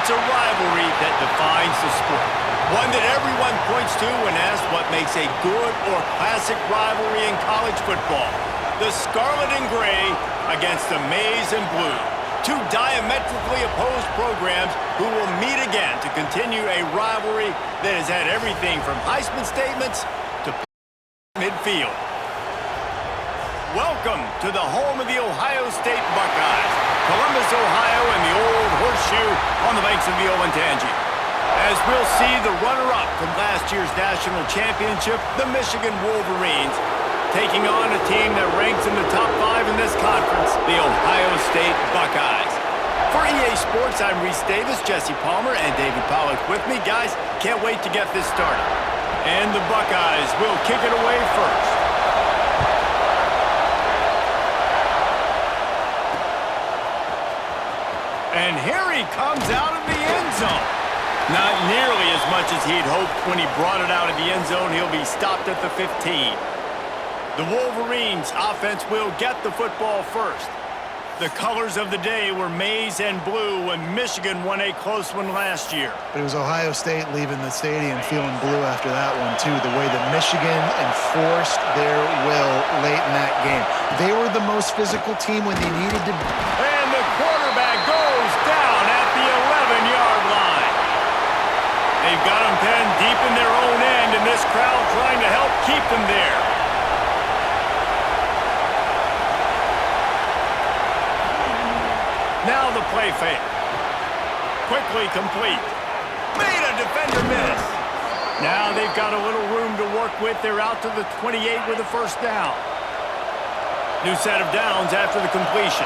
It's a rivalry that defines the sport. One that everyone points to when asked what makes a good or classic rivalry in college football. The Scarlet and Gray against the Maize and Blue. Two diametrically opposed programs who will meet again to continue a rivalry that has had everything from Heisman statements to midfield. Welcome to the home of the Ohio State Buckeyes, Columbus, Ohio, and the old horseshoe on the banks of the Olentangy. As we'll see the runner-up from last year's national championship, the Michigan Wolverines, taking on a team that ranks in the top 5 in this conference, the Ohio State Buckeyes. For EA Sports, I'm Reese Davis, Jesse Palmer, and David Pollack with me. Guys, can't wait to get this started. And the Buckeyes will kick it away first. And here he comes out of the end zone. Not nearly as much as he'd hoped when he brought it out of the end zone. He'll be stopped at the 15. The Wolverines offense will get the football first. The colors of the day were maize and blue when Michigan won a close one last year. But it was Ohio State leaving the stadium feeling blue after that one, too. The way that Michigan enforced their will late in that game. They were the most physical team when they needed to. And the quarterback goes down at the 11-yard line. They've got him pinned deep in their own end, and this crowd trying to help keep them there. Now the play fake. Quickly complete. Made a defender miss. Now they've got a little room to work with. They're out to the 28 with a first down. New set of downs after the completion.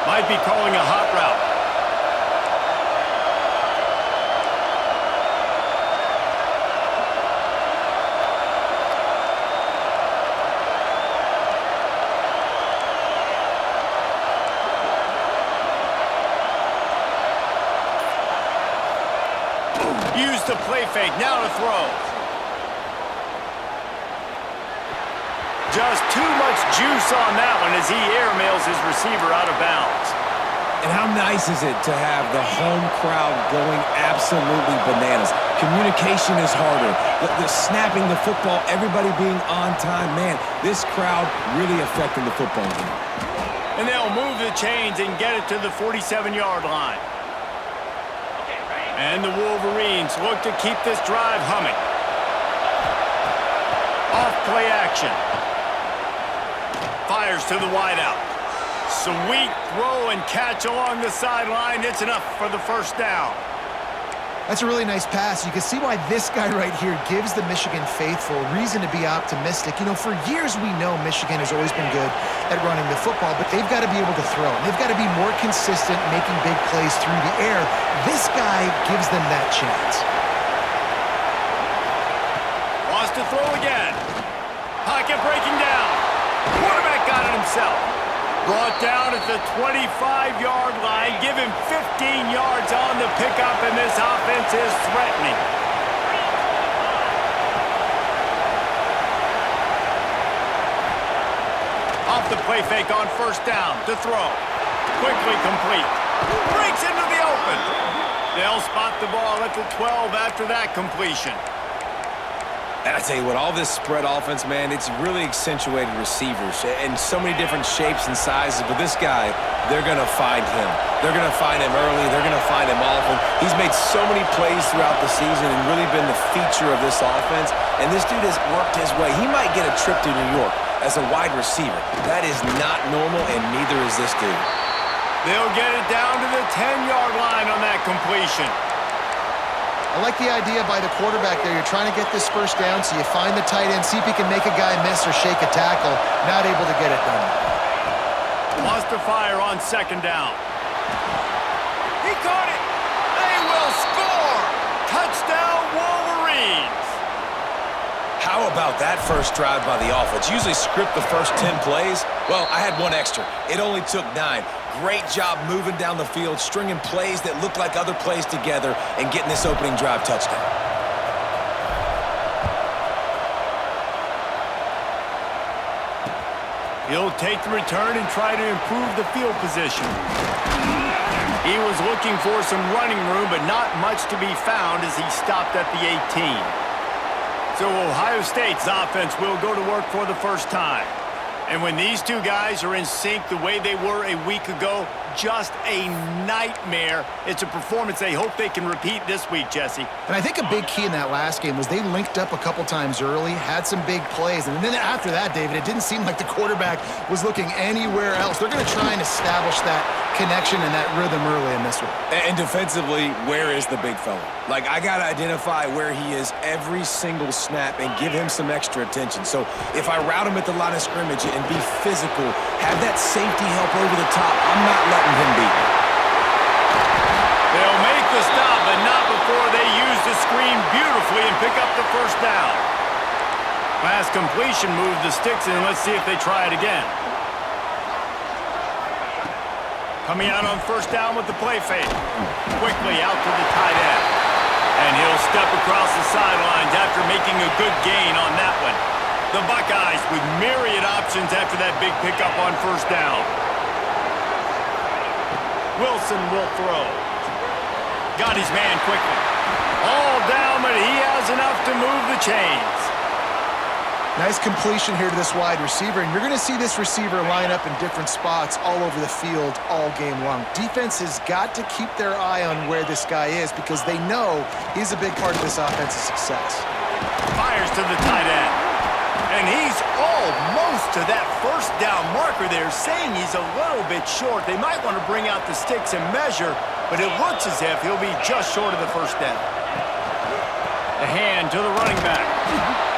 Might be calling a hot route. Use the play fake, now to throw. Just too much juice on that one as he airmails his receiver out of bounds. And how nice is it to have the home crowd going absolutely bananas? Communication is harder. The snapping the football, everybody being on time. Man, this crowd really affecting the football game. And they'll move the chains and get it to the 47-yard line. And the Wolverines look to keep this drive humming. Off play action. Fires to the wideout. Sweet throw and catch along the sideline. It's enough for the first down. That's a really nice pass. You can see why this guy right here gives the Michigan faithful reason to be optimistic. You know, for years we know Michigan has always been good at running the football, but they've got to be able to throw. They've got to be more consistent making big plays through the air. This guy gives them that chance. Wants to throw again. Pocket breaking down. Quarterback got it himself. Brought down at the 25-yard line. Give him 15 yards on the pickup, and this offense is threatening. Off the play fake on first down to throw. Quickly complete. Breaks into the open. They'll spot the ball at the 12 after that completion. And I tell you what, all this spread offense, man, it's really accentuated receivers in so many different shapes and sizes. But this guy, they're going to find him. They're going to find him early. They're going to find him often. He's made so many plays throughout the season and really been the feature of this offense. And this dude has worked his way. He might get a trip to New York as a wide receiver. That is not normal, and neither is this dude. They'll get it down to the 10-yard line on that completion. I like the idea by the quarterback there. You're trying to get this first down, so you find the tight end, see if he can make a guy miss or shake a tackle. Not able to get it done. Wants to fire on second down. He caught it. They will score. Touchdown, Wolverines. How about that first drive by the offense? Usually script the first 10 plays. Well, I had one extra. It only took 9. Great job moving down the field, stringing plays that look like other plays together, and getting this opening drive touchdown. He'll take the return and try to improve the field position. He was looking for some running room, but not much to be found as he stopped at the 18. So Ohio State's offense will go to work for the first time. And when these two guys are in sync the way they were a week ago, just a nightmare. It's a performance they hope they can repeat this week, Jesse. And I think a big key in that last game was they linked up a couple times early, had some big plays, and then after that, David, it didn't seem like the quarterback was looking anywhere else. They're going to try and establish that connection and that rhythm early in this one. And defensively, where is the big fella? Like, I got to identify where he is every single snap and give him some extra attention. So if I route him at the line of scrimmage and be physical, have that safety help over the top, I'm not letting him beat me. They'll make the stop, but not before they use the screen beautifully and pick up the first down. Pass completion moved the sticks in. Let's see if they try it again. Coming out on first down with the play fake. Quickly out to the tight end. And he'll step across the sidelines after making a good gain on that one. The Buckeyes with myriad options after that big pickup on first down. Wilson will throw. Got his man quickly. All down, but he has enough to move the chains. Nice completion here to this wide receiver, and you're going to see this receiver line up in different spots all over the field all game long. Defense has got to keep their eye on where this guy is because they know he's a big part of this offense's success. Fires to the tight end. And he's almost to that first down marker there, saying he's a little bit short. They might want to bring out the sticks and measure, but it looks as if he'll be just short of the first down. A hand to the running back.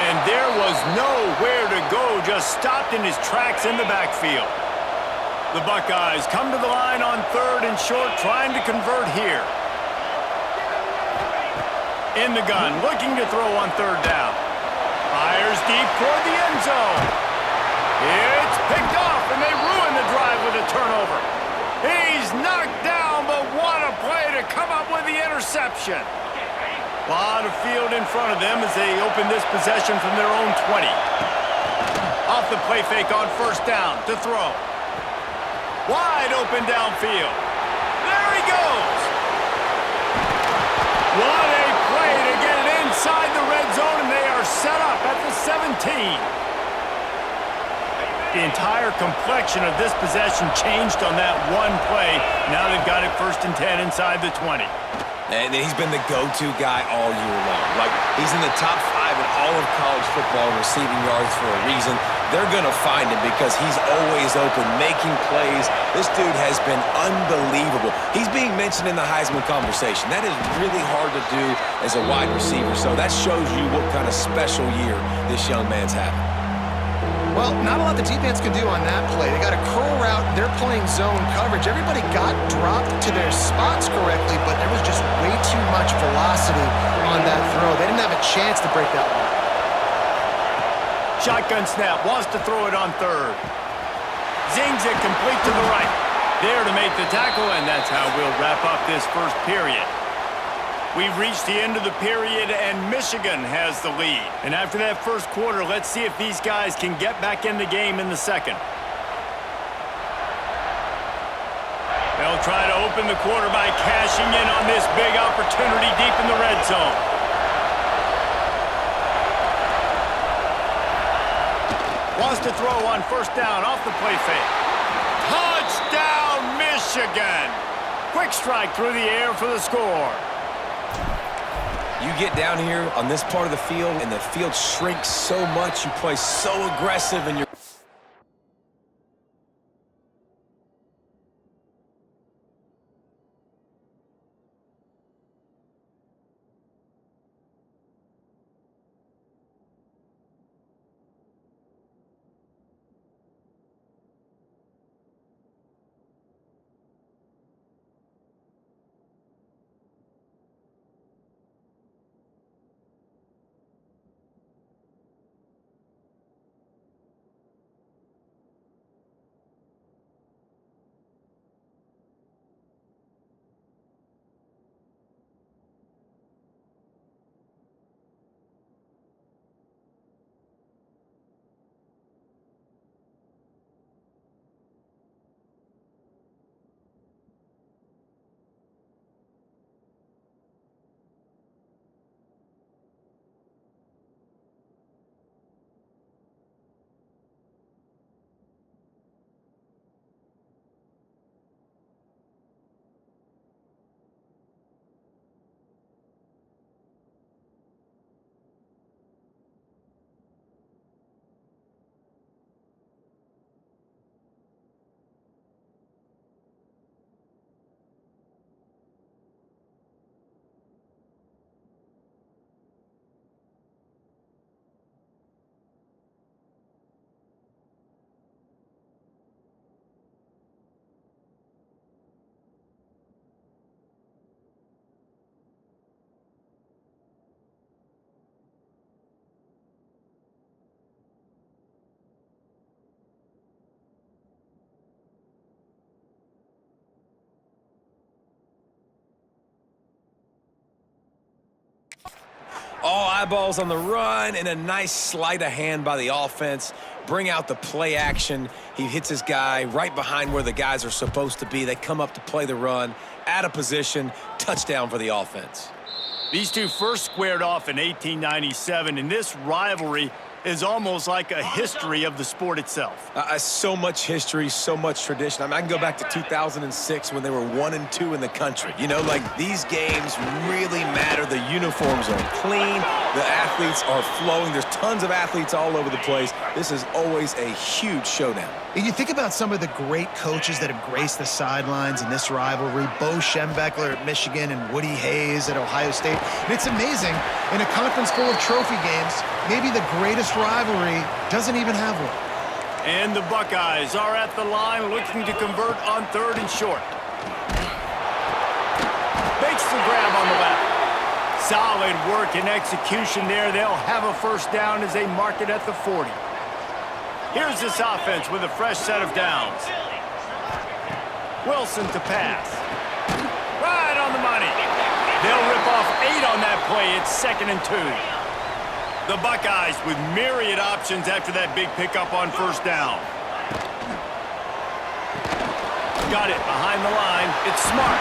And there was nowhere to go, just stopped in his tracks in the backfield. The Buckeyes come to the line on third and short, trying to convert here. In the gun, looking to throw on third down. Fires deep toward the end zone. It's picked off, and they ruin the drive with a turnover. He's knocked down, but what a play to come up with the interception. A lot of field in front of them as they open this possession from their own 20. Off the play fake on first down to throw. Wide open downfield. There he goes. What a play to get it inside the red zone, and they are set up at the 17. The entire complexion of this possession changed on that one play. Now they've got it first and 10 inside the 20. And he's been the go-to guy all year long. Like, he's in the top 5 in all of college football in receiving yards for a reason. They're going to find him because he's always open, making plays. This dude has been unbelievable. He's being mentioned in the Heisman conversation. That is really hard to do as a wide receiver, so that shows you what kind of special year this young man's having. Well, not a lot the defense can do on that play. They got a curl route. They're playing zone coverage. Everybody got dropped to their spots correctly, but there was just way too much velocity on that throw. They didn't have a chance to break that line. Shotgun snap, wants to throw it on third. Zings it complete to the right. There to make the tackle, and that's how we'll wrap up this first period. We've reached the end of the period, and Michigan has the lead. And after that first quarter, let's see if these guys can get back in the game in the second. They'll try to open the quarter by cashing in on this big opportunity deep in the red zone. Wants to throw on first down off the play fake. Touchdown, Michigan! Quick strike through the air for the score. You get down here on this part of the field, and the field shrinks so much. You play so aggressive, and you're eyeballs on the run and a nice sleight of hand by the offense. Bring out the play action. He hits his guy right behind where the guys are supposed to be. They come up to play the run, out of position, touchdown for the offense. These two first squared off in 1897, and this rivalry is almost like a history of the sport itself. So much history, so much tradition. I mean, I can go back to 2006 when they were 1-2 in the country. You know, like, these games really matter. The uniforms are clean. The athletes are flowing. There's tons of athletes all over the place. This is always a huge showdown. And you think about some of the great coaches that have graced the sidelines in this rivalry. Bo Schembechler at Michigan and Woody Hayes at Ohio State. And it's amazing, in a conference full of trophy games, maybe the greatest rivalry doesn't even have one. And the Buckeyes are at the line looking to convert on 3rd and short. Makes the grab on the left. Solid work and execution there. They'll have a first down as they mark it at the 40. Here's this offense with a fresh set of downs. Wilson to pass. Right on the money. They'll rip off 8 on that play. It's 2nd and 2. The Buckeyes with myriad options after that big pickup on first down. Got it behind the line. It's smart.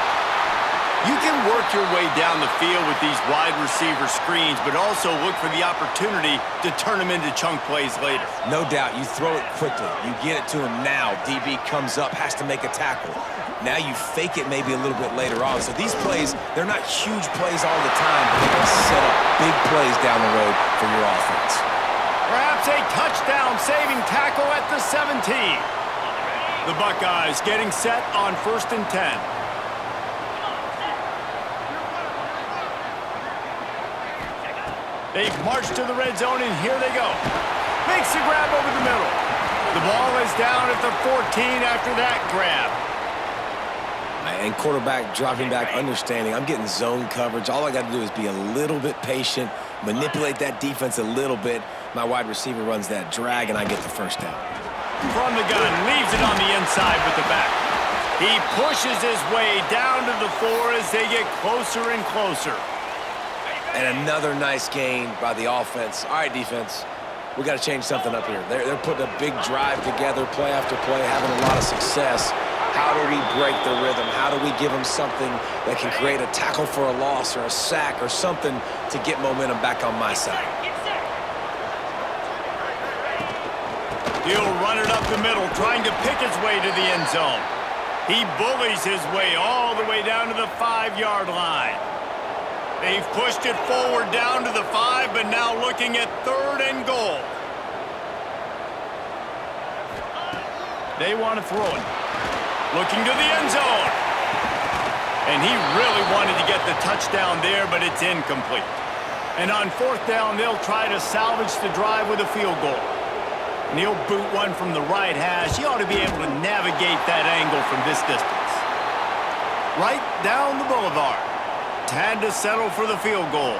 You can work your way down the field with these wide receiver screens, but also look for the opportunity to turn them into chunk plays later. No doubt. You throw it quickly. You get it to him now. DB comes up, has to make a tackle. Now you fake it maybe a little bit later on. So these plays, they're not huge plays all the time, but they can set up big plays down the road for your offense. Perhaps a touchdown-saving tackle at the 17. The Buckeyes getting set on 1st and 10. They've marched to the red zone, and here they go. Makes the grab over the middle. The ball is down at the 14 after that grab. And quarterback dropping back, understanding, I'm getting zone coverage. All I got to do is be a little bit patient, manipulate that defense a little bit. My wide receiver runs that drag, and I get the first down. From the gun, leaves it on the inside with the back. He pushes his way down to the 4 as they get closer and closer. And another nice gain by the offense. All right, defense, we got to change something up here. They're putting a big drive together, play after play, having a lot of success. How do we break the rhythm? How do we give them something that can create a tackle for a loss or a sack or something to get momentum back on my side? He'll run it up the middle, trying to pick his way to the end zone. He bullies his way all the way down to the 5-yard line. They've pushed it forward down to the 5, but now looking at 3rd and goal. They want to throw it. Looking to the end zone. And he really wanted to get the touchdown there, but it's incomplete. And on 4th down, they'll try to salvage the drive with a field goal. And he'll boot one from the right hash. He ought to be able to navigate that angle from this distance. Right down the boulevard. Had to settle for the field goal.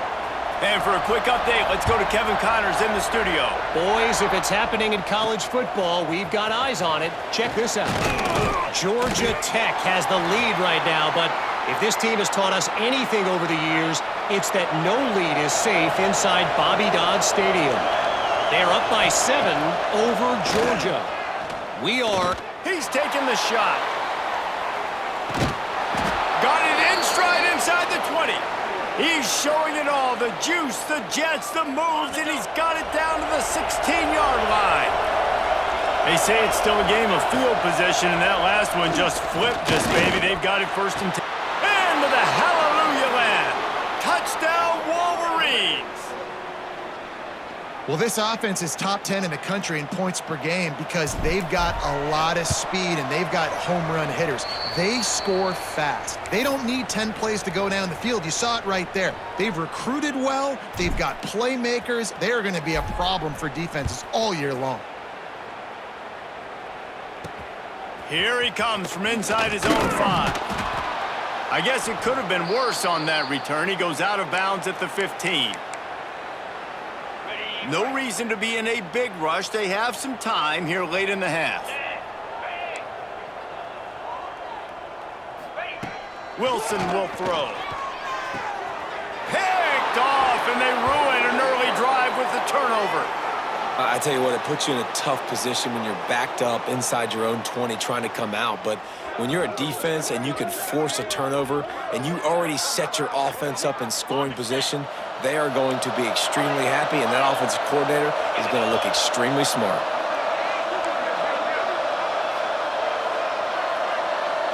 And for a quick update, let's go to Kevin Connors in the studio. Boys, if it's happening in college football, we've got eyes on it. Check this out. Georgia Tech has the lead right now, but if this team has taught us anything over the years, it's that no lead is safe inside Bobby Dodd Stadium. They're up by 7 over Georgia. He's taking the shot. Got it in stride inside the 20. He's showing it all, the juice, the jets, the moves, and he's got it down to the 16-yard line. They say it's still a game of field position, and that last one just flipped this baby. They've got it 1st and 10. Into the hallelujah land. Touchdown, Wolverines. Well, this offense is top 10 in the country in points per game because they've got a lot of speed and they've got home run hitters. They score fast. They don't need 10 plays to go down the field. You saw it right there. They've recruited well. They've got playmakers. They are going to be a problem for defenses all year long. Here he comes from inside his own 5. I guess it could have been worse on that return. He goes out of bounds at the 15. No reason to be in a big rush. They have some time here late in the half. Wilson will throw. Picked off, and they ruin an turnover. I tell you what, it puts you in a tough position when you're backed up inside your own 20 trying to come out. But when you're a defense and you can force a turnover and you already set your offense up in scoring position, they are going to be extremely happy, and that offensive coordinator is going to look extremely smart.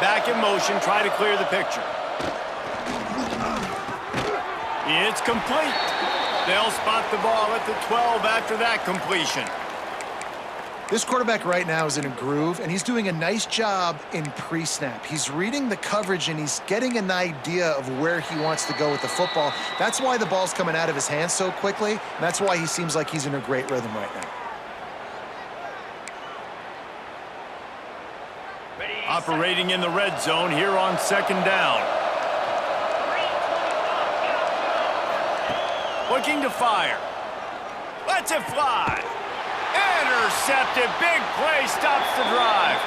Back in motion, try to clear the picture. It's complete. They'll spot the ball at the 12 after that completion. This quarterback right now is in a groove, and he's doing a nice job in pre-snap. He's reading the coverage, and he's getting an idea of where he wants to go with the football. That's why the ball's coming out of his hands so quickly, and that's why he seems like he's in a great rhythm right now. Operating in the red zone here on second down. Looking to fire. Lets it fly. Intercepted. Big play stops the drive.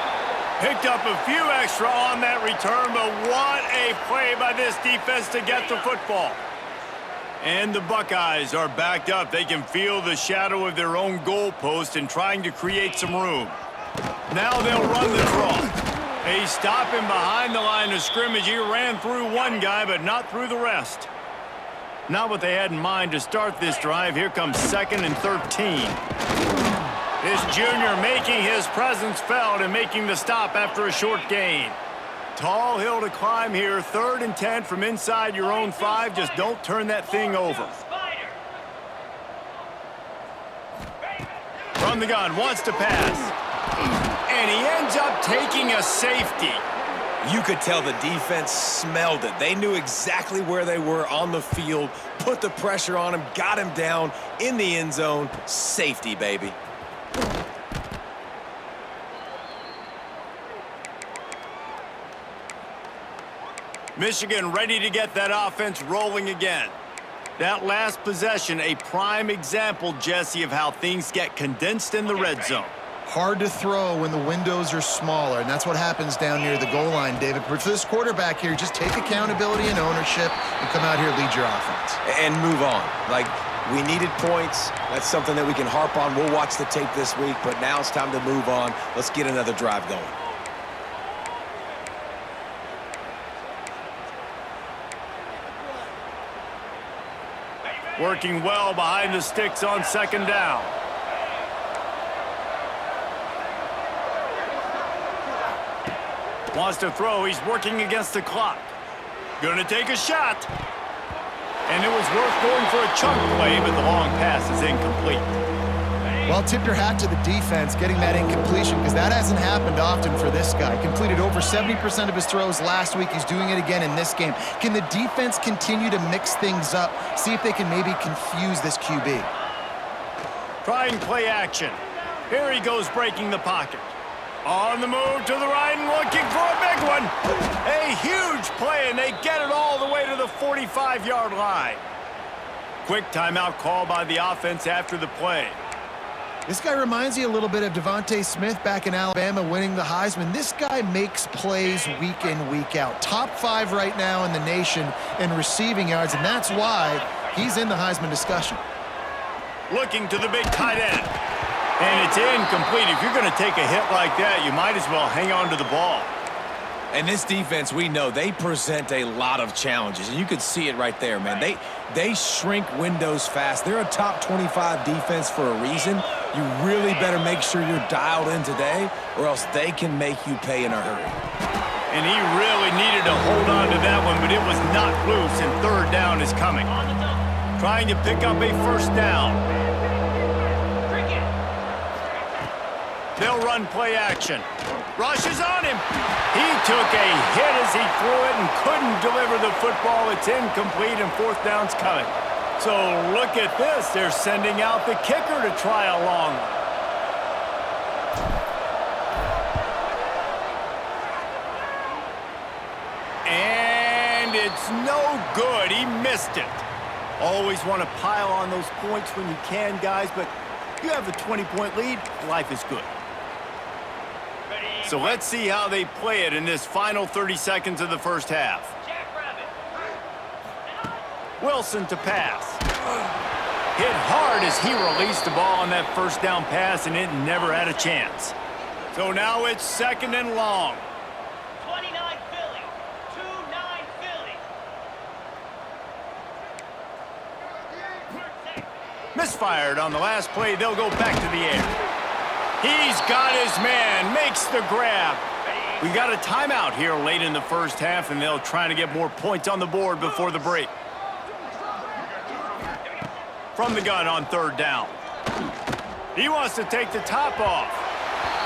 Picked up a few extra on that return, but what a play by this defense to get the football. And the Buckeyes are backed up. They can feel the shadow of their own goalpost and trying to create some room. Now they'll run the draw. They stop him behind the line of scrimmage. He ran through one guy, but not through the rest. Not what they had in mind to start this drive. Here comes 2nd and 13. This junior making his presence felt and making the stop after a short gain. Tall hill to climb here. 3rd and 10 from inside your own 5. Just don't turn that thing over. From the gun, wants to pass. And he ends up taking a safety. You could tell the defense smelled it. They knew exactly where they were on the field, put the pressure on him, got him down in the end zone. Safety, baby. Michigan ready to get that offense rolling again. That last possession, a prime example, Jesse, of how things get condensed in the red zone. Hard to throw when the windows are smaller, and that's what happens down near the goal line, David. But for this quarterback here, just take accountability and ownership and come out here and lead your offense. And move on. Like, we needed points. That's something that we can harp on. We'll watch the tape this week, but now it's time to move on. Let's get another drive going. Working well behind the sticks on 2nd down. Wants to throw. He's working against the clock. Going to take a shot. And it was worth going for a chunk play, but the long pass is incomplete. Well, tip your hat to the defense getting that incompletion, because that hasn't happened often for this guy. Completed over 70% of his throws last week. He's doing it again in this game. Can the defense continue to mix things up? See if they can maybe confuse this QB. Trying play action. Here he goes breaking the pocket. On the move to the right and looking for a big one. A huge play, and they get it all the way to the 45-yard line. Quick timeout call by the offense after the play. This guy reminds you a little bit of Devontae Smith back in Alabama winning the Heisman. This guy makes plays week in, week out. Top 5 right now in the nation in receiving yards, and that's why he's in the Heisman discussion. Looking to the big tight end. And it's incomplete. If you're going to take a hit like that, you might as well hang on to the ball. And this defense, we know, they present a lot of challenges. And you could see it right there, man. They shrink windows fast. They're a top 25 defense for a reason. You really better make sure you're dialed in today, or else they can make you pay in a hurry. And he really needed to hold on to that one, but it was not loose, and 3rd down is coming. Trying to pick up a 1st down. They'll run play action. Rushes on him. He took a hit as he threw it and couldn't deliver the football. It's incomplete, and 4th down's coming. So look at this. They're sending out the kicker to try a long one. And it's no good. He missed it. Always want to pile on those points when you can, guys, but you have a 20-point lead, life is good. So let's see how they play it in this final 30 seconds of the first half. Wilson to pass. Hit hard as he released the ball on that first down pass, and it never had a chance. So now it's 2nd and long. 29 Philly. 2-9 Philly. Misfired on the last play. They'll go back to the air. He's got his man. Makes the grab. We got a timeout here late in the first half, and they'll try to get more points on the board before the break. From the gun on 3rd down. He wants to take the top off.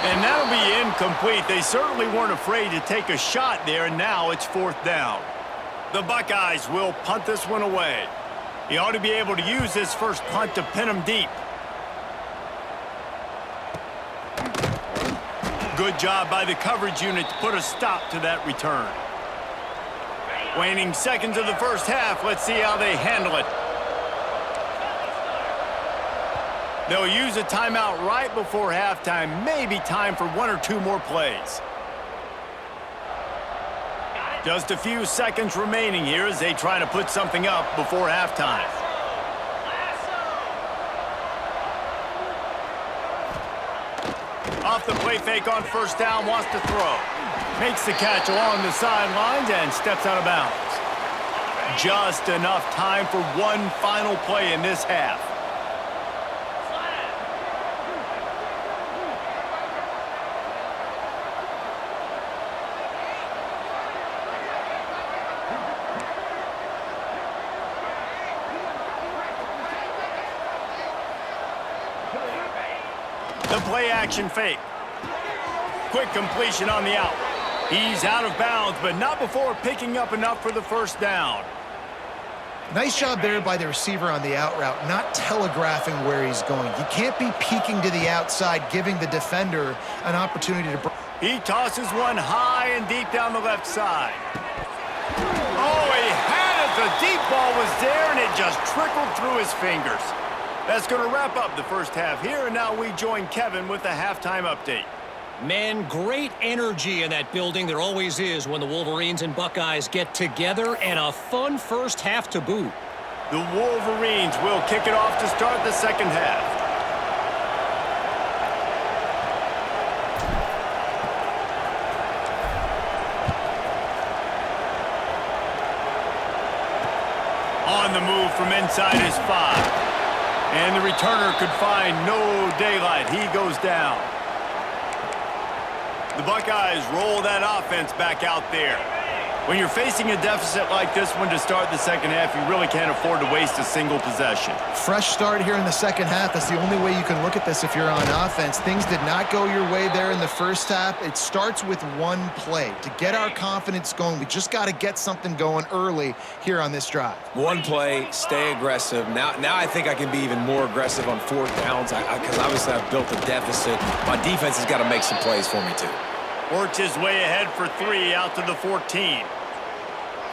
And that'll be incomplete. They certainly weren't afraid to take a shot there, and now it's 4th down. The Buckeyes will punt this one away. He ought to be able to use this first punt to pin him deep. Good job by the coverage unit to put a stop to that return. Waning seconds of the first half. Let's see how they handle it. They'll use a timeout right before halftime. Maybe time for 1 or 2 more plays. Just a few seconds remaining here as they try to put something up before halftime. Off the play fake on 1st down, wants to throw. Makes the catch along the sidelines and steps out of bounds. Just enough time for one final play in this half. The play action fake. Quick completion on the out. He's out of bounds, but not before picking up enough for the 1st down. Nice job there by the receiver on the out route, not telegraphing where he's going. You can't be peeking to the outside, giving the defender an opportunity to... He tosses one high and deep down the left side. Oh, he had it. The deep ball was there, and it just trickled through his fingers. That's going to wrap up the first half here, and now we join Kevin with the halftime update. Man, great energy in that building. There always is when the Wolverines and Buckeyes get together, and a fun first half to boot. The Wolverines will kick it off to start the second half. On the move from inside his 5. And the returner could find no daylight. He goes down. The Buckeyes roll that offense back out there. When you're facing a deficit like this one to start the second half, you really can't afford to waste a single possession. Fresh start here in the second half. That's the only way you can look at this if you're on offense. Things did not go your way there in the first half. It starts with one play. To get our confidence going, we just got to get something going early here on this drive. One play, stay aggressive. Now I think I can be even more aggressive on 4th downs because obviously I've built a deficit. My defense has got to make some plays for me too. Works his way ahead for 3 out to the 14.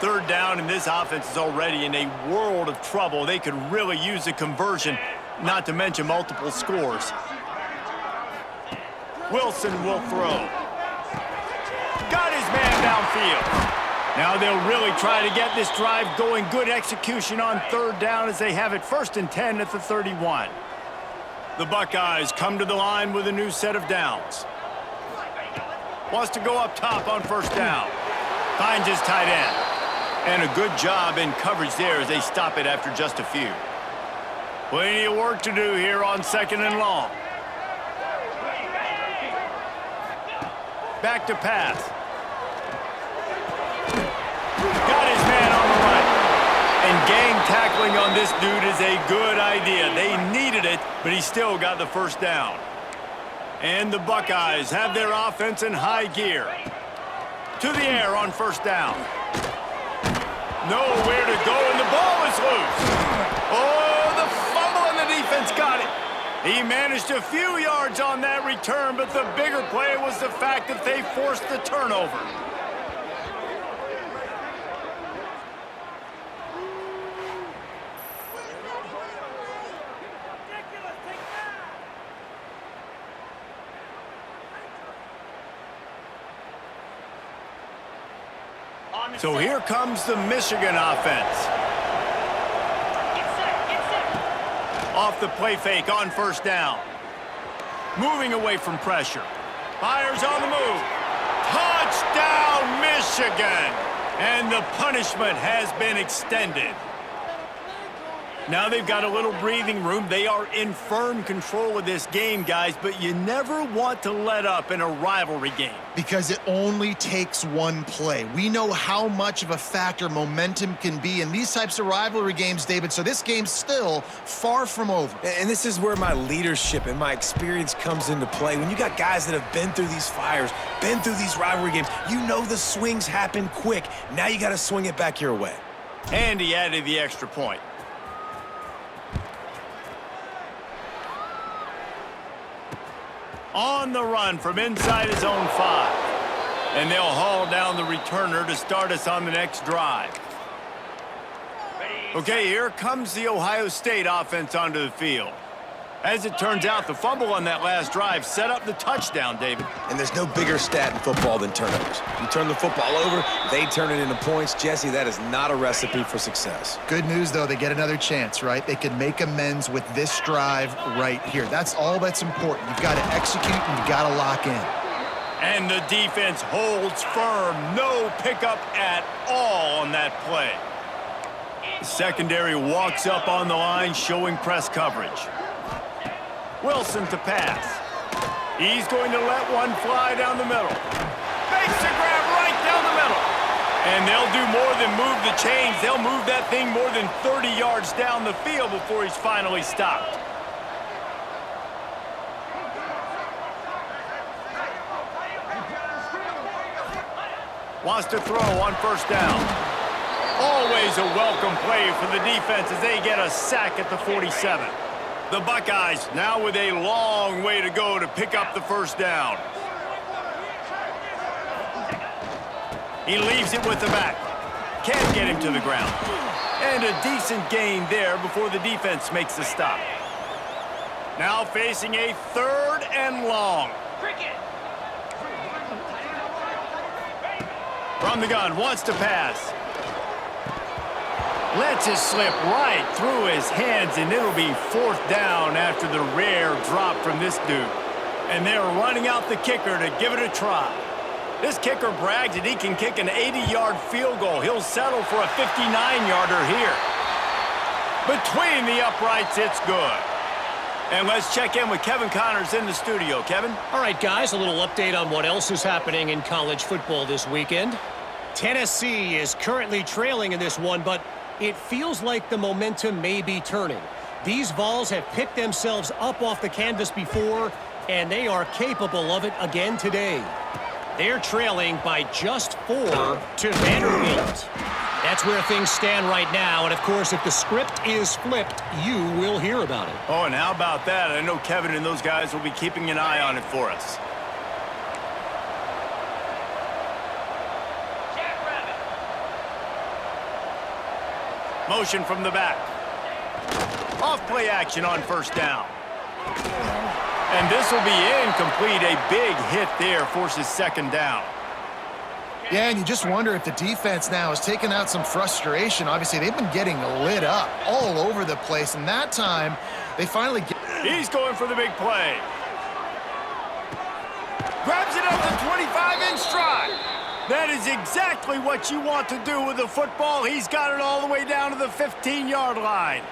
3rd down, and this offense is already in a world of trouble. They could really use a conversion, not to mention multiple scores. Wilson will throw. Got his man downfield. Now they'll really try to get this drive going. Good execution on 3rd down as they have it 1st and 10 at the 31. The Buckeyes come to the line with a new set of downs. Wants to go up top on 1st down. Finds his tight end. And a good job in coverage there as they stop it after just a few. Plenty of work to do here on 2nd and long. Back to pass. Got his man on the right. And gang tackling on this dude is a good idea. They needed it, but he still got the 1st down. And the Buckeyes have their offense in high gear. To the air on 1st down. Nowhere to go, and the ball is loose. Oh, the fumble, and the defense got it. He managed a few yards on that return, but the bigger play was the fact that they forced the turnover. So here comes the Michigan offense. Off the play fake on first down. Moving away from pressure. Fires on the move. Touchdown, Michigan! And the punishment has been extended. Now they've got a little breathing room. They are in firm control of this game, guys, but you never want to let up in a rivalry game. Because it only takes one play. We know how much of a factor momentum can be in these types of rivalry games, David, so this game's still far from over. And this is where my leadership and my experience comes into play. When you got guys that have been through these fires, been through these rivalry games, you know the swings happen quick. Now you got to swing it back your way. And he added the extra point. On the run from inside his own 5. And they'll haul down the returner to start us on the next drive. Okay, here comes the Ohio State offense onto the field. As it turns out, the fumble on that last drive set up the touchdown, David. And there's no bigger stat in football than turnovers. You turn the football over, they turn it into points. Jesse, that is not a recipe for success. Good news, though, they get another chance, right? They can make amends with this drive right here. That's all that's important. You've got to execute and you've got to lock in. And the defense holds firm. No pickup at all on that play. The secondary walks up on the line, showing press coverage. Wilson to pass. He's going to let one fly down the middle. Makes the grab right down the middle. And they'll do more than move the chains. They'll move that thing more than 30 yards down the field before he's finally stopped. Wants to throw on first down. Always a welcome play for the defense as they get a sack at the 47. The Buckeyes now with a long way to go to pick up the first down. He leaves it with the back. Can't get him to the ground. And a decent gain there before the defense makes the stop. Now facing a 3rd and long. From the gun, wants to pass. Lets it slip right through his hands, and it'll be 4th down after the rare drop from this dude. And they're running out the kicker to give it a try. This kicker brags that he can kick an 80-yard field goal. He'll settle for a 59-yarder here. Between the uprights, it's good. And let's check in with Kevin Connors in the studio. Kevin? All right, guys, a little update on what else is happening in college football this weekend. Tennessee is currently trailing in this one, but it feels like the momentum may be turning. These Vols have picked themselves up off the canvas before, and they are capable of it again today. They're trailing by just 4 to Vanderbilt. That's where things stand right now, and of course, if the script is flipped, you will hear about it. Oh, and how about that? I know Kevin and those guys will be keeping an eye on it for us. Motion from the back. Off play action on first down. And this will be incomplete. A big hit there forces 2nd down. Yeah, and you just wonder if the defense now is taking out some frustration. Obviously, they've been getting lit up all over the place, and that time, they finally get... He's going for the big play. Grabs it at the 25-inch stride. That is exactly what you want to do with the football. He's got it all the way down to the 15-yard line.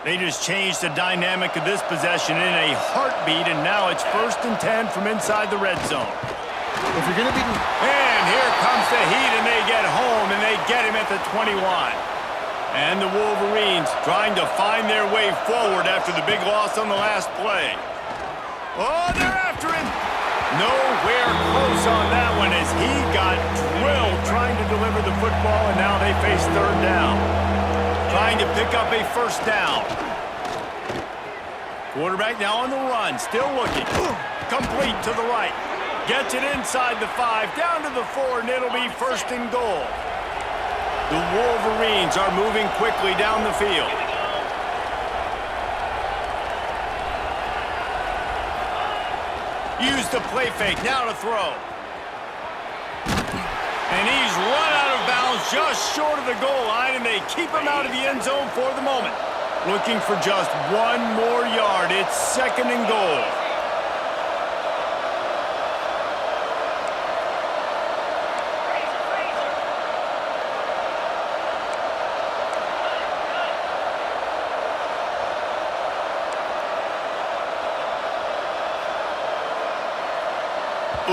They just changed the dynamic of this possession in a heartbeat, and now it's 1st and 10 from inside the red zone. If you're going to be... And here comes the heat, and they get home, and they get him at the 21. And the Wolverines trying to find their way forward after the big loss on the last play. Oh, they're after him. Nowhere close on that one as he got drilled trying to deliver the football, and now they face 3rd down. Trying to pick up a 1st down. Quarterback now on the run, still looking. Complete to the right. Gets it inside the 5, down to the 4, and it'll be 1st and goal. The Wolverines are moving quickly down the field. Use the play fake, now to throw. And he's run out of bounds just short of the goal line, and they keep him out of the end zone for the moment. Looking for just one more yard. It's 2nd and goal.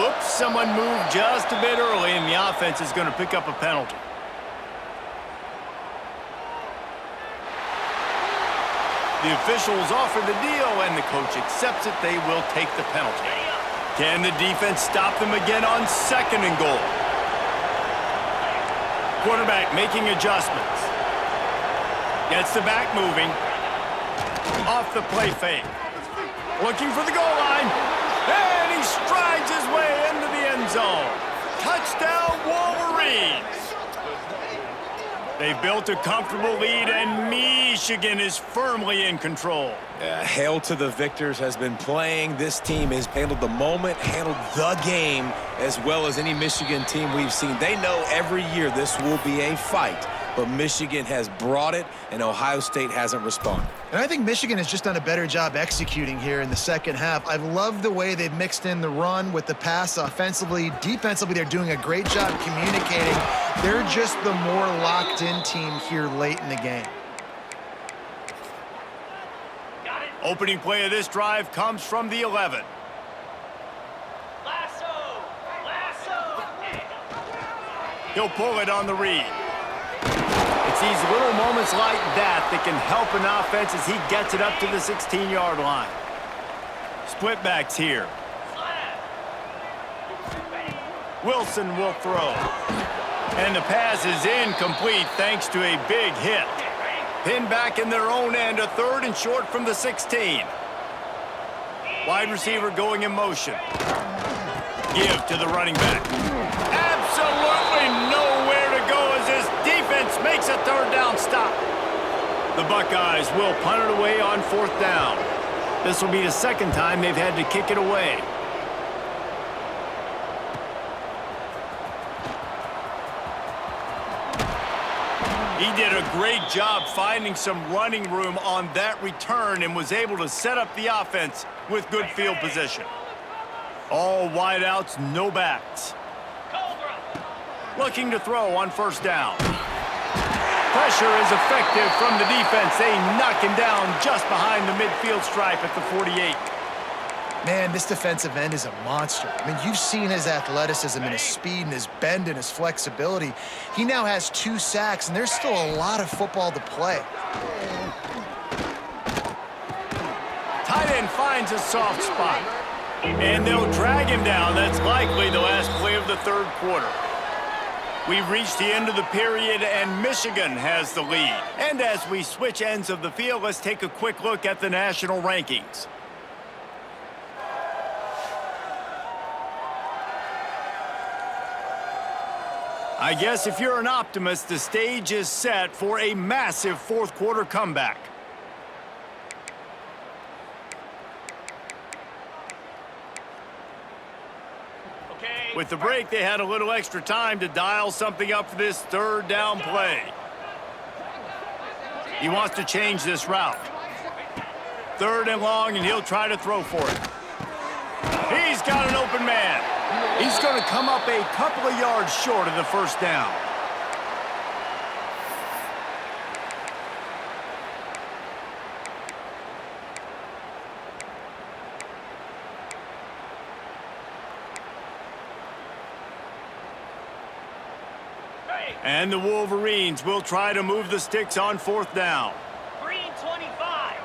Oops, someone moved just a bit early, and the offense is going to pick up a penalty. The officials offer the deal, and the coach accepts it. They will take the penalty. Can the defense stop them again on 2nd and goal? Quarterback making adjustments. Gets the back moving. Off the play fake. Looking for the goal line. And he strides his way into the end zone. Touchdown, Wolverines. They've built a comfortable lead, and Michigan is firmly in control. Hail to the victors has been playing. This team has handled the moment, handled the game, as well as any Michigan team we've seen. They know every year this will be a fight, but Michigan has brought it, and Ohio State hasn't responded. And I think Michigan has just done a better job executing here in the second half. I've loved the way they've mixed in the run with the pass offensively. Defensively, they're doing a great job communicating. They're just the more locked-in team here late in the game. Opening play of this drive comes from the 11. Lasso! Lasso! He'll pull it on the read. It's these little moments like that that can help an offense as he gets it up to the 16-yard line. Split backs here. Wilson will throw. And the pass is incomplete thanks to a big hit. Pinned back in their own end, a 3rd and short from the 16. Wide receiver going in motion. Give to the running back. Absolutely nowhere to go as this defense makes a 3rd down stop. The Buckeyes will punt it away on 4th down. This will be the 2nd time they've had to kick it away. He did a great job finding some running room on that return and was able to set up the offense with good field position. All wideouts, no backs. Looking to throw on 1st down. Pressure is effective from the defense. They knock him down just behind the midfield stripe at the 48. Man, this defensive end is a monster. I mean, you've seen his athleticism and his speed and his bend and his flexibility. He now has 2 sacks, and there's still a lot of football to play. Tight end finds a soft spot. And they'll drag him down. That's likely the last play of the 3rd quarter. We've reached the end of the period, and Michigan has the lead. And as we switch ends of the field, let's take a quick look at the national rankings. I guess if you're an optimist, the stage is set for a massive 4th quarter comeback. With the break, they had a little extra time to dial something up for this 3rd down play. He wants to change this route. 3rd and long, and he'll try to throw for it. He's got an open man. He's going to come up a couple of yards short of the 1st down. And the Wolverines will try to move the sticks on 4th down. Green 25.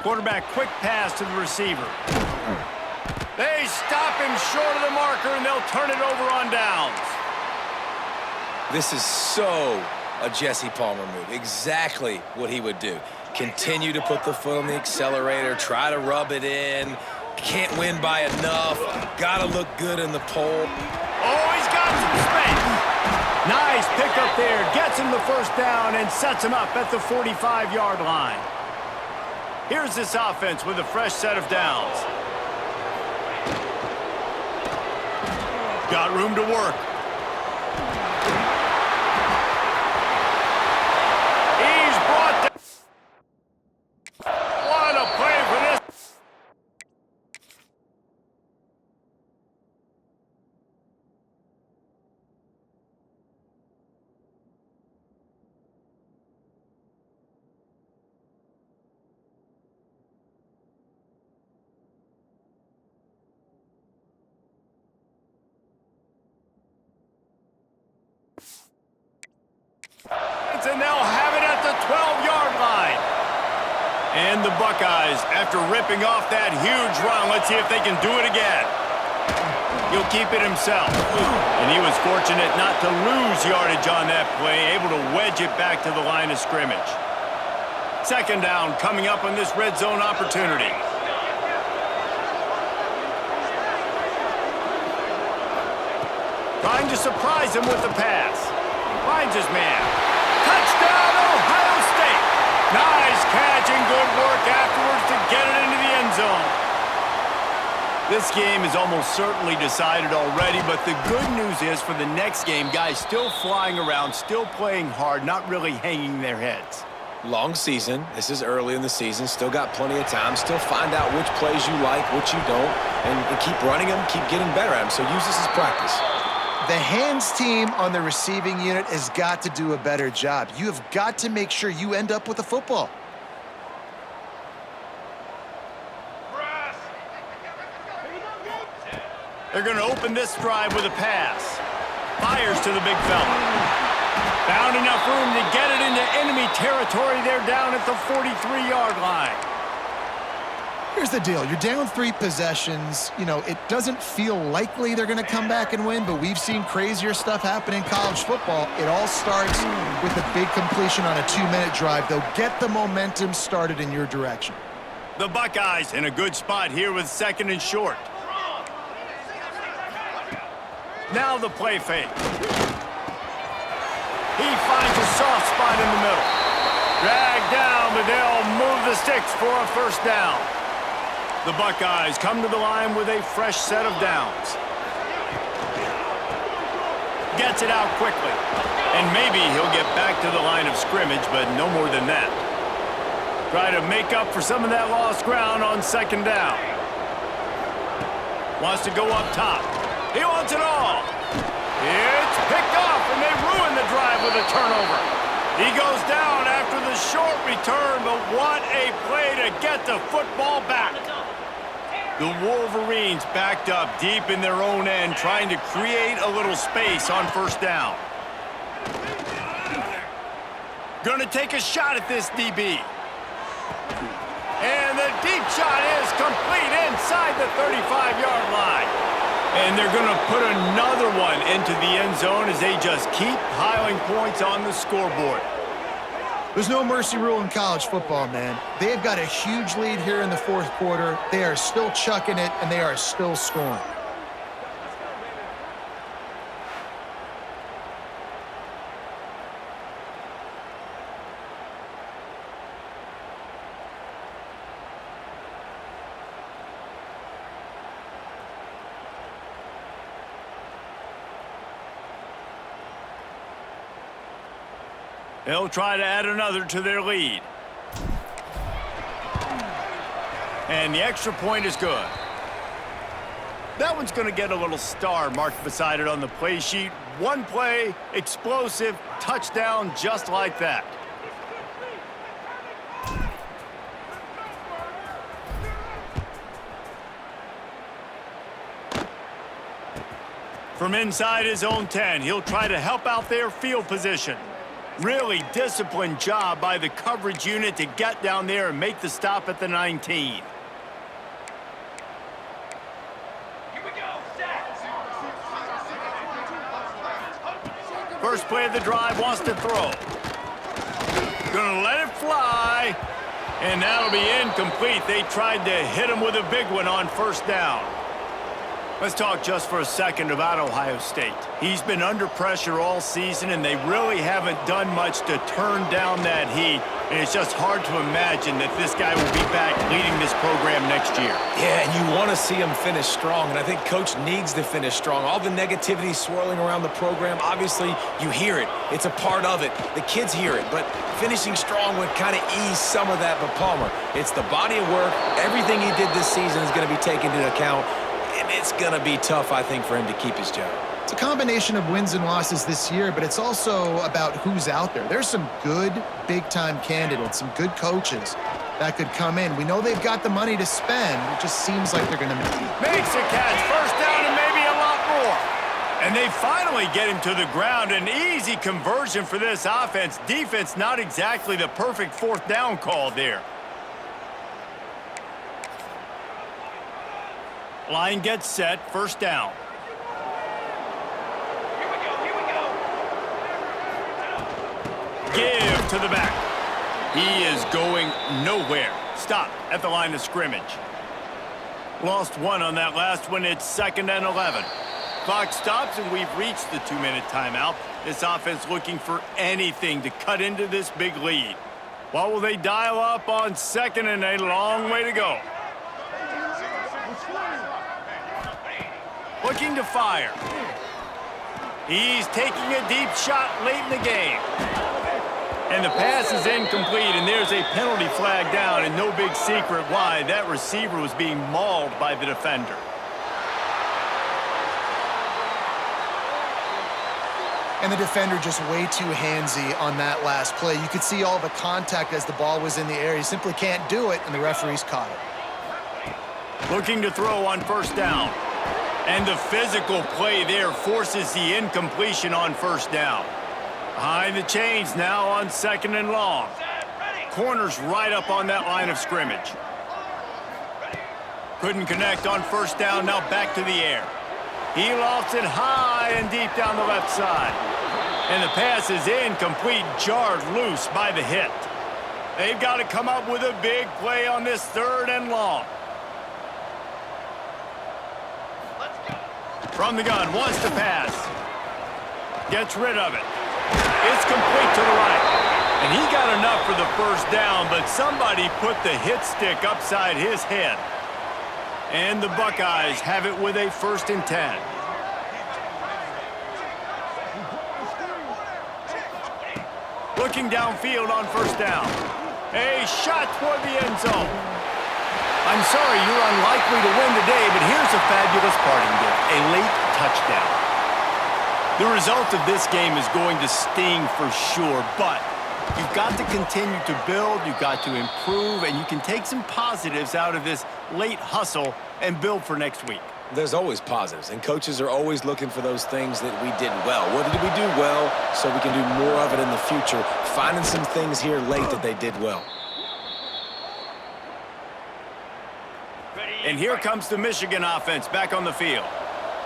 Quarterback quick pass to the receiver. They stop him short of the marker, and they'll turn it over on downs. This is so a Jesse Palmer move. Exactly what he would do. Continue to put the foot on the accelerator, try to rub it in. Can't win by enough. Gotta look good in the pole. Oh, he's got some space. Nice pickup there. Gets him the 1st down and sets him up at the 45-yard line. Here's this offense with a fresh set of downs. Got room to work. He's brought down. yards, and they'll have it at the 12-yard line. And the Buckeyes, after ripping off that huge run, let's see if they can do it again. He'll keep it himself. And he was fortunate not to lose yardage on that play, able to wedge it back to the line of scrimmage. Second down coming up on this red zone opportunity. Trying to surprise him with the pass. Finds his man. Touchdown, Ohio State. Nice catch and good work afterwards to get it into the end zone. This game is almost certainly decided already, but the good news is for the next game, guys still flying around, still playing hard, not really hanging their heads. Long season. This is early in the season. Still got plenty of time. Still find out which plays you like, which you don't, and keep running them, keep getting better at them. So use this as practice. The hands team on the receiving unit has got to do a better job. You have got to make sure you end up with the football. They're going to open this drive with a pass. Fires to the big fella. Found enough room to get it into enemy territory. They're down at the 43-yard line. Here's the deal. You're down 3 possessions. You know, it doesn't feel likely they're going to come back and win, but we've seen crazier stuff happen in college football. It all starts with a big completion on a 2-minute drive. They'll get the momentum started in your direction. The Buckeyes in a good spot here with second and short. Now the play fake. He finds a soft spot in the middle. Dragged down, but they'll move the sticks for a first down. The Buckeyes come to the line with a fresh set of downs. Gets it out quickly. And maybe he'll get back to the line of scrimmage, but no more than that. Try to make up for some of that lost ground on second down. Wants to go up top. He wants it all. It's picked off, and they ruin the drive with a turnover. He goes down after the short return, but what a play to get the football back. The Wolverines backed up deep in their own end, trying to create a little space on first down. Gonna take a shot at this DB. And the deep shot is complete inside the 35-yard line. And they're going to put another one into the end zone as they just keep piling points on the scoreboard. There's no mercy rule in college football, man. They've got a huge lead here in the fourth quarter. They are still chucking it, and they are still scoring. They'll try to add another to their lead. And the extra point is good. That one's going to get a little star marked beside it on the play sheet. One play, explosive, touchdown just like that. From inside his own 10, he'll try to help out their field position. Really disciplined job by the coverage unit to get down there and make the stop at the 19. First play of the drive, wants to throw. Gonna let it fly, and that'll be incomplete. They tried to hit him with a big one on first down. Let's talk just for a second about Ohio State. He's been under pressure all season, and they really haven't done much to turn down that heat. And it's just hard to imagine that this guy will be back leading this program next year. Yeah, and you want to see him finish strong, and I think Coach needs to finish strong. All the negativity swirling around the program, obviously, you hear it. It's a part of it. The kids hear it, but finishing strong would kind of ease some of that. But Palmer, it's the body of work. Everything he did this season is going to be taken into account. And it's going to be tough, I think, for him to keep his job. It's a combination of wins and losses this year, but it's also about who's out there. There's some good big-time candidates, some good coaches that could come in. We know they've got the money to spend. It just seems like they're going to make it. Makes a catch. First down and maybe a lot more. And they finally get him to the ground. An easy conversion for this offense. Defense, not exactly the perfect fourth down call there. Line gets set, first down. Give to the back. He is going nowhere. Stop at the line of scrimmage. Lost one on that last one. It's 2nd and 11. Clock stops, and we've reached the 2-minute timeout. This offense looking for anything to cut into this big lead. What will they dial up on 2nd and a long way to go? Looking to fire. He's taking a deep shot late in the game. And the pass is incomplete, and there's a penalty flag down, and no big secret why. That receiver was being mauled by the defender. And the defender just way too handsy on that last play. You could see all the contact as the ball was in the air. He simply can't do it, and the referee's caught it. Looking to throw on first down. And the physical play there forces the incompletion on first down. Behind the chains now on 2nd and long. Corners right up on that line of scrimmage. Couldn't connect on first down, now back to the air. He lofts it high and deep down the left side. And the pass is incomplete, jarred loose by the hit. They've got to come up with a big play on this 3rd and long. From the gun, wants to pass. Gets rid of it. It's complete to the right. And he got enough for the first down, but somebody put the hit stick upside his head. And the Buckeyes have it with a 1st and 10. Looking downfield on first down. A shot toward the end zone. I'm sorry you're unlikely to win today, but here's a fabulous parting gift, a late touchdown. The result of this game is going to sting for sure, but you've got to continue to build, you've got to improve, and you can take some positives out of this late hustle and build for next week. There's always positives, and coaches are always looking for those things that we did well. What did we do well so we can do more of it in the future? Finding some things here late that they did well. And here comes the Michigan offense back on the field.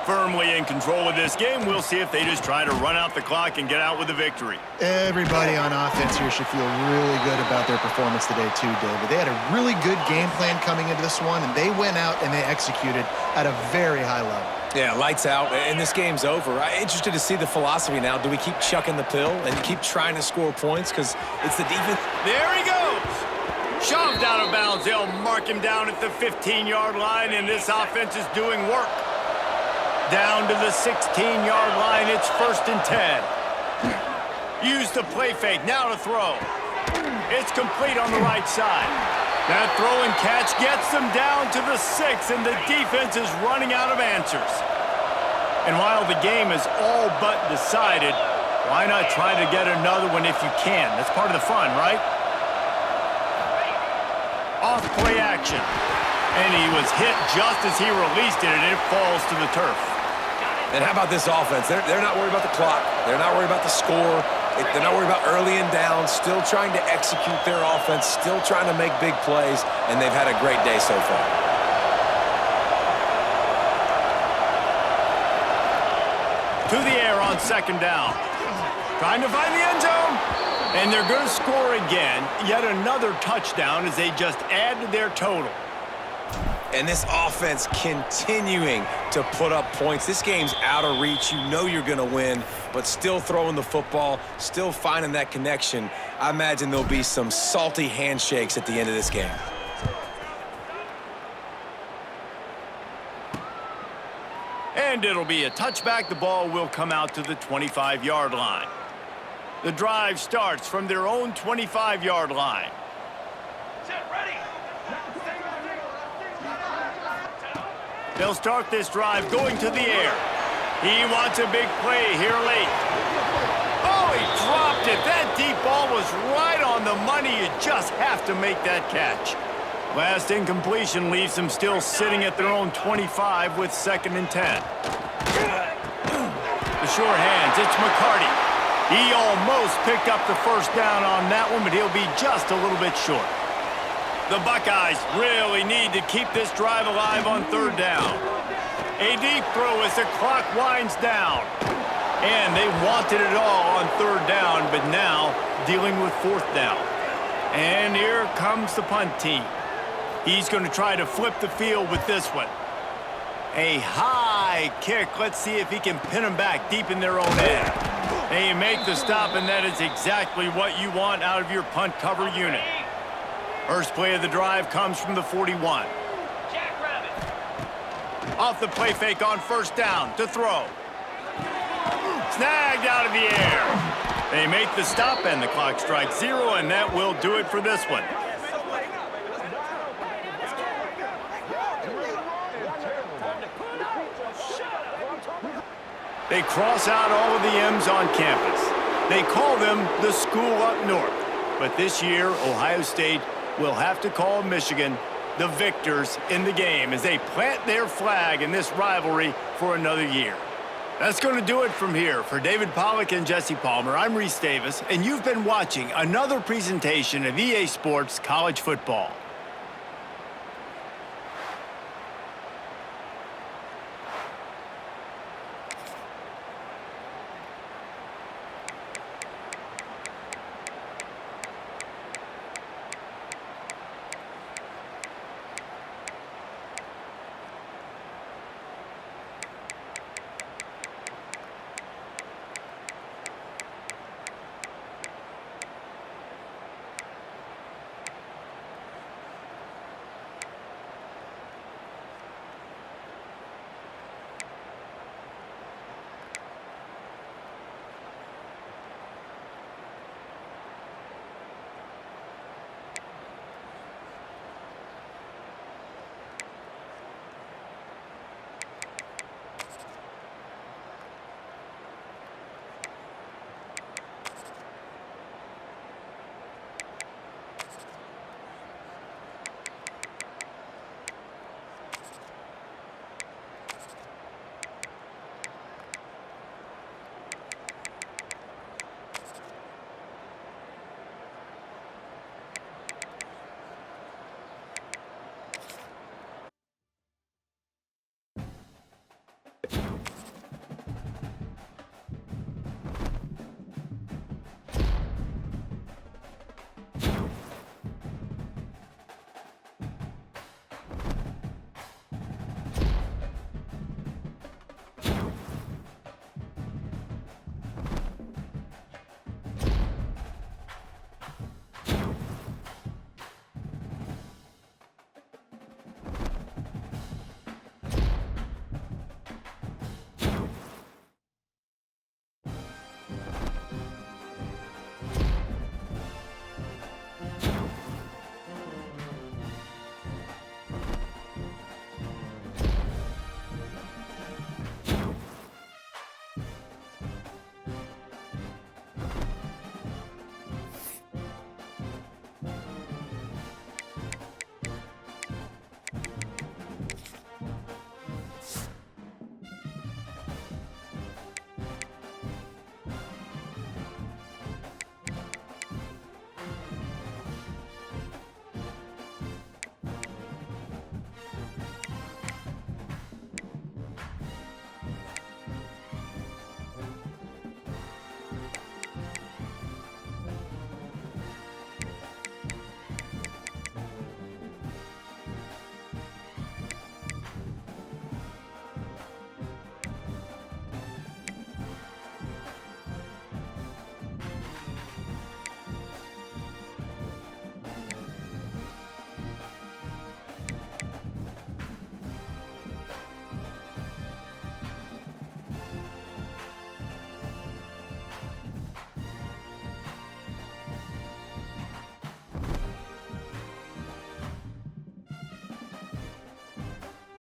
Firmly in control of this game. We'll see if they just try to run out the clock and get out with a victory. Everybody on offense here should feel really good about their performance today too, David. They had a really good game plan coming into this one, and they went out and they executed at a very high level. Yeah, lights out, and this game's over. I'm interested to see the philosophy now. Do we keep chucking the pill and keep trying to score points? Because it's the defense. There he goes. Shoved out of bounds. They'll mark him down at the 15-yard line, and this offense is doing work. Down to the 16-yard line, it's 1st and 10. Use the play fake, now to throw. It's complete on the right side. That throw and catch gets them down to the 6, and the defense is running out of answers. And while the game is all but decided, why not try to get another one if you can? That's part of the fun, right? Off play action. And he was hit just as he released it, and it falls to the turf. And how about this offense? They're not worried about the clock. They're not worried about the score. They're not worried about early and down. Still trying to execute their offense. Still trying to make big plays. And they've had a great day so far. To the air on 2nd down. Trying to find the end zone. And they're going to score again. Yet another touchdown as they just add to their total. And this offense continuing to put up points. This game's out of reach. You know you're going to win, but still throwing the football, still finding that connection. I imagine there'll be some salty handshakes at the end of this game. And it'll be a touchback. The ball will come out to the 25-yard line. The drive starts from their own 25-yard line. They'll start this drive going to the air. He wants a big play here late. Oh, he dropped it. That deep ball was right on the money. You just have to make that catch. Last incompletion leaves them still sitting at their own 25 with 2nd and 10. the sure hands. It's McCarty. He almost picked up the first down on that one, but he'll be just a little bit short. The Buckeyes really need to keep this drive alive on third down. A deep throw as the clock winds down. And they wanted it all on third down, but now dealing with fourth down. And here comes the punt team. He's going to try to flip the field with this one. A high kick. Let's see if he can pin them back deep in their own end. They make the stop, and that is exactly what you want out of your punt cover unit. First play of the drive comes from the 41. Off the play fake on first down to throw. Snagged out of the air. They make the stop, and the clock strikes 0, and that will do it for this one. They cross out all of the M's on campus. They call them the school up north. But this year, Ohio State will have to call Michigan the victors in the game as they plant their flag in this rivalry for another year. That's going to do it from here. For David Pollack and Jesse Palmer, I'm Reese Davis, and you've been watching another presentation of EA Sports College Football.